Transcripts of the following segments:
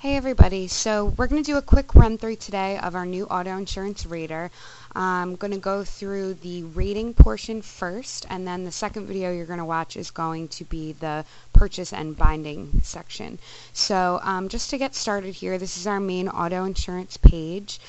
Hey everybody, so we're going to do a quick run through today of our new auto insurance rater. I'm going to go through the rating portion first, and then the second video you're going to watch is going to be the purchase and binding section. So just to get started here, this is our main auto insurance page.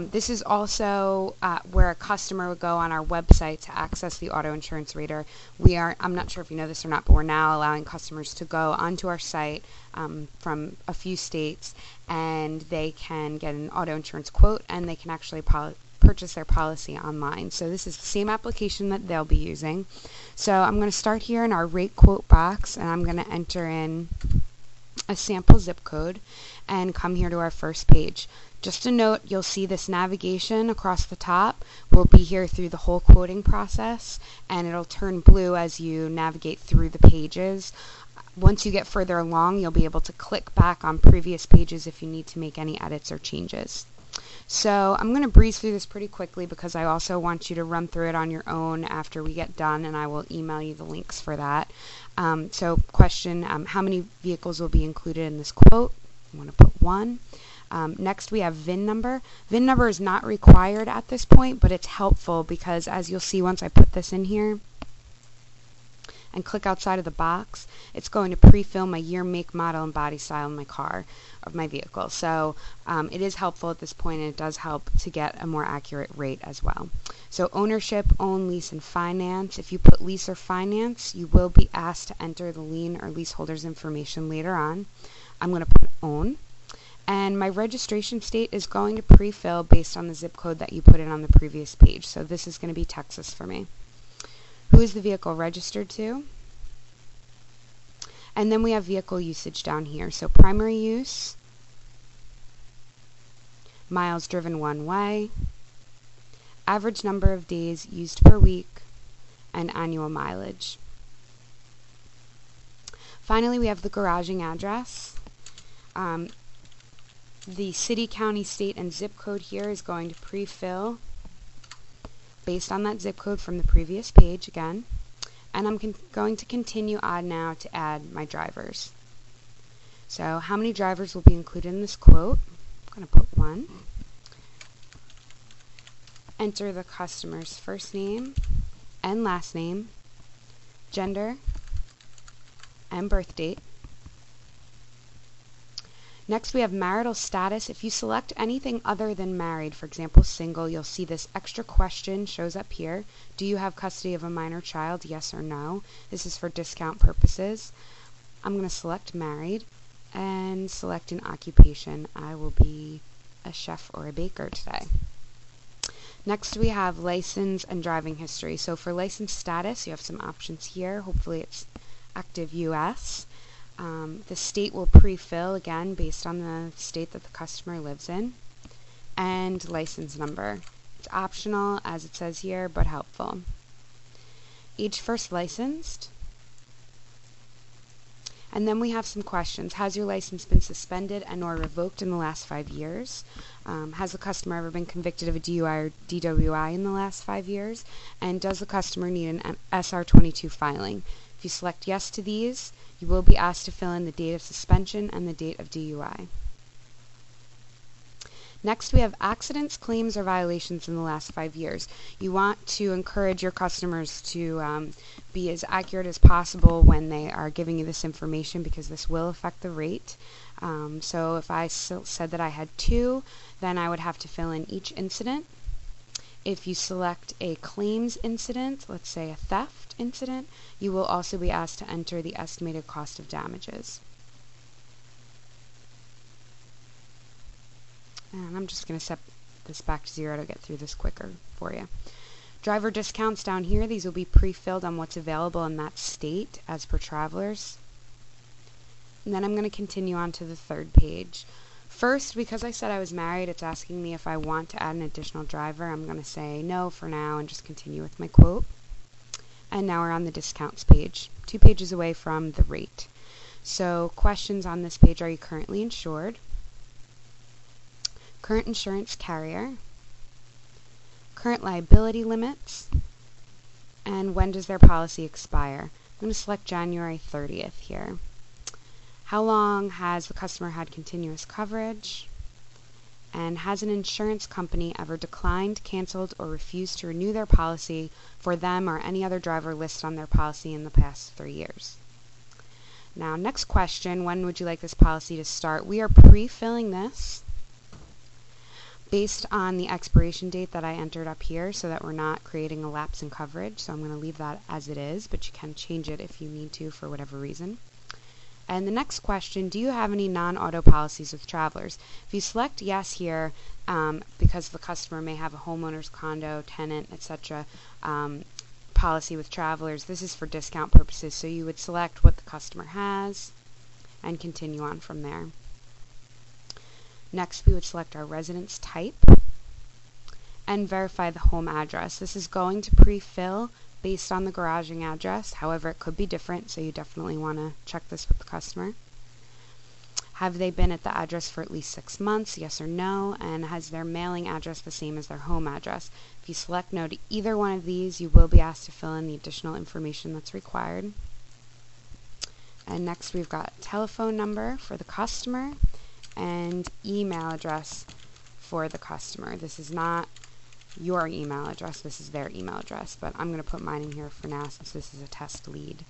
This is also where a customer would go on our website to access the auto insurance rater. I'm not sure if you know this or not, but we're now allowing customers to go onto our site from a few states, and they can get an auto insurance quote, and they can actually purchase their policy online. So this is the same application that they'll be using. So I'm going to start here in our rate quote box, and I'm going to enter in a sample zip code and come here to our first page. Just a note, you'll see this navigation across the top will be here through the whole quoting process, and it'll turn blue as you navigate through the pages. Once you get further along, you'll be able to click back on previous pages if you need to make any edits or changes. So I'm going to breeze through this pretty quickly because I also want you to run through it on your own after we get done, and I will email you the links for that. So question, how many vehicles will be included in this quote? I'm going to put 1. Next we have VIN number. VIN number is not required at this point, but it's helpful because as you'll see once I put this in here and click outside of the box, it's going to pre-fill my year, make, model, and body style of my car, of my vehicle. So it is helpful at this point, and it does help to get a more accurate rate as well. So ownership, own, lease, and finance. If you put lease or finance, you will be asked to enter the lien or leaseholder's information later on. I'm going to put own. And my registration state is going to pre-fill based on the zip code that you put in on the previous page. So this is going to be Texas for me. Who is the vehicle registered to? And then we have vehicle usage down here. So primary use, miles driven one way, average number of days used per week, and annual mileage. Finally, we have the garaging address. The city, county, state, and zip code here is going to pre-fill based on that zip code from the previous page again. And I'm going to continue on now to add my drivers. So how many drivers will be included in this quote? I'm going to put 1. Enter the customer's first name and last name, gender, and birth date. Next we have marital status. If you select anything other than married, for example single, you'll see this extra question shows up here. Do you have custody of a minor child? Yes or no. This is for discount purposes. I'm going to select married and select an occupation. I will be a chef or a baker today. Next we have license and driving history. So for license status, you have some options here. Hopefully it's active US. The state will pre-fill again based on the state that the customer lives in, and license number. It's optional as it says here, but helpful. Age first licensed. And then we have some questions. Has your license been suspended and or revoked in the last 5 years? Has the customer ever been convicted of a DUI or DWI in the last 5 years? And does the customer need an SR22 filing? If you select yes to these, you will be asked to fill in the date of suspension and the date of DUI. Next, we have accidents, claims, or violations in the last 5 years. You want to encourage your customers to be as accurate as possible when they are giving you this information because this will affect the rate. So if I said that I had 2, then I would have to fill in each incident. If you select a claims incident, let's say a theft incident, you will also be asked to enter the estimated cost of damages. And I'm just going to set this back to 0 to get through this quicker for you. Driver discounts down here, these will be pre-filled on what's available in that state as per travelers. And then I'm going to continue on to the third page. First, because I said I was married, it's asking me if I want to add an additional driver. I'm going to say no for now and just continue with my quote. And now we're on the discounts page, 2 pages away from the rate. So questions on this page: are you currently insured? Current insurance carrier, current liability limits, and when does their policy expire? I'm going to select January 30th here. How long has the customer had continuous coverage? And has an insurance company ever declined, canceled, or refused to renew their policy for them or any other driver listed on their policy in the past 3 years? Now, next question, when would you like this policy to start? We are pre-filling this based on the expiration date that I entered up here so that we're not creating a lapse in coverage. So I'm going to leave that as it is, but you can change it if you need to for whatever reason. And the next question, do you have any non-auto policies with Travelers? If you select yes here, because the customer may have a homeowner's condo, tenant, etc. Policy with Travelers, this is for discount purposes, so you would select what the customer has and continue on from there. Next, we would select our residence type and verify the home address. This is going to pre-fill based on the garaging address. However, it could be different, so you definitely want to check this with the customer. Have they been at the address for at least 6 months? Yes or no? And has their mailing address the same as their home address? If you select no to either one of these, you will be asked to fill in the additional information that's required. And next, we've got telephone number for the customer and email address for the customer. This is not your email address, this is their email address, but I'm going to put mine in here for now since this is a test lead.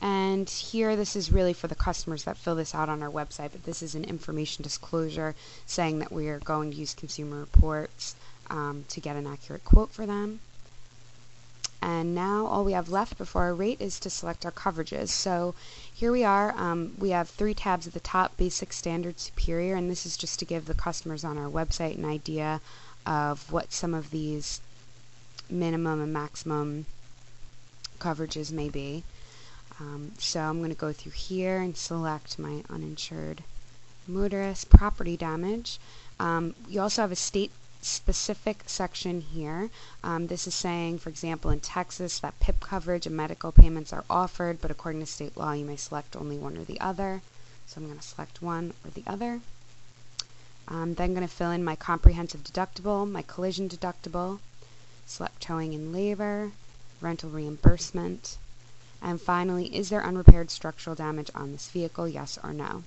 And here, this is really for the customers that fill this out on our website, but this is an information disclosure saying that we are going to use Consumer Reports to get an accurate quote for them. And now all we have left before our rate is to select our coverages. So here we are. We have 3 tabs at the top, Basic, Standard, Superior, and this is just to give the customers on our website an idea of what some of these minimum and maximum coverages may be. So I'm going to go through here and select my uninsured motorist property damage. You also have a state-specific section here. This is saying, for example, in Texas that PIP coverage and medical payments are offered, but according to state law you may select only one or the other. So I'm going to select one or the other. I'm then going to fill in my comprehensive deductible, my collision deductible, select towing and labor, rental reimbursement, and finally, is there unrepaired structural damage on this vehicle, yes or no?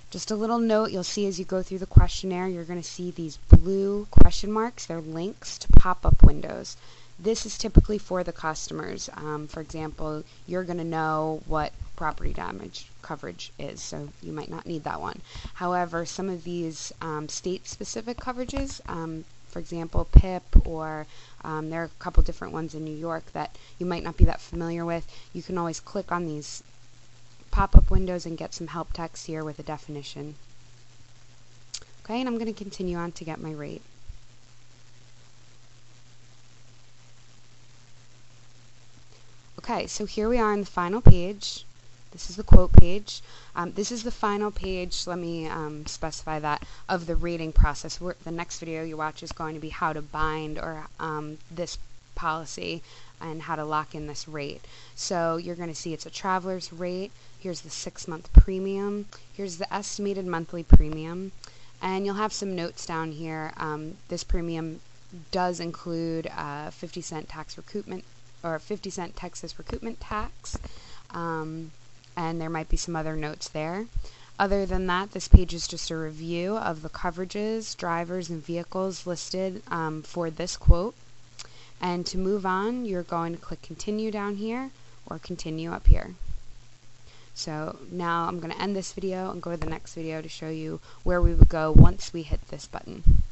Just a little note, you'll see as you go through the questionnaire, you're going to see these blue question marks. They're links to pop-up windows. This is typically for the customers. For example, you're going to know what property damage coverage is, so you might not need that one. However, some of these state-specific coverages, for example, PIP, or there are a couple different ones in New York that you might not be that familiar with. You can always click on these pop-up windows and get some help text here with a definition. Okay, and I'm going to continue on to get my rate. Okay, so here we are on the final page. This is the quote page. This is the final page, let me specify that, of the rating process. The next video you watch is going to be how to bind or this policy and how to lock in this rate. So you're going to see it's a traveler's rate. Here's the 6-month premium. Here's the estimated monthly premium. And you'll have some notes down here. This premium does include 50-cent tax recoupment, or 50-cent Texas recoupment tax. And there might be some other notes there. Other than that, this page is just a review of the coverages, drivers, and vehicles listed for this quote. And to move on, you're going to click continue down here or continue up here. So now I'm going to end this video and go to the next video to show you where we would go once we hit this button.